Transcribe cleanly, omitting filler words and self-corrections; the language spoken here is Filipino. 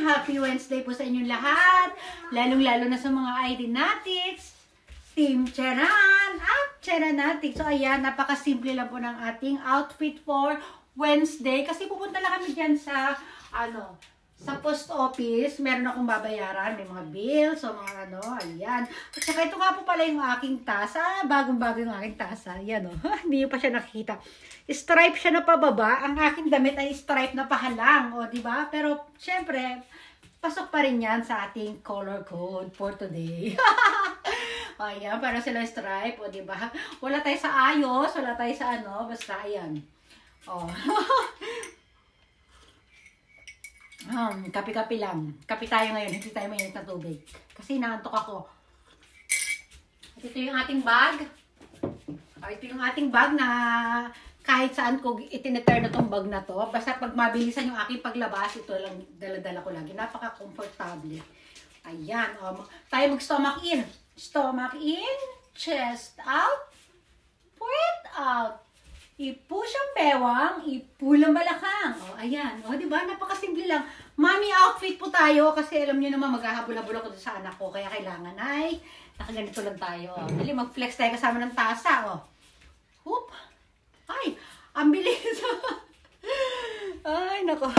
Happy Wednesday po sa inyong lahat. Lalong-lalo na sa mga ID-natics, Team Cheran at Cheranatics. So ayan, napakasimple lang po ng ating outfit for Wednesday. Kasi pupunta lang kami dyan sa, sa post office. Meron akong babayaran. May mga bills o mga ayan. At saka ito nga po pala yung aking tasa. Bagong-bago yung aking tasa. Ayan hindi pa siya nakikita. Stripe siya na pababa. Ang aking damit ay stripe na pahalang. O, diba? Pero, syempre, pasok pa rin yan sa ating color code for today. Ayan, para sila stripe. O, diba? Wala tayo sa ayos. Wala tayo sa basta, ayan. O. Kape-kape lang. Kape tayo ngayon. Hindi tayo mainit na tubig. Kasi naantok ako. At ito yung ating bag. O, ito yung ating bag na kahit saan ko itine-turn na tong bag na to. Basta pag mabilisan yung aking paglabas, ito lang dala-dala ko lagi. Napaka-comfortable. Ayan. O, tayo mag-stomach in. Stomach in. Chest out. Puwet out. Ipush ang bewang. Ipulang balakang. O, ayan. O, diba? Napakasimple lang. Mommy outfit po tayo. Kasi alam niyo naman, maghahabol-habol ako sa anak ko. Kaya kailangan ay nakaganito lang tayo. O, dali, mag-flex tayo kasama ng tasa. O. Hoop. Ay, ang bilis. Ay, nako.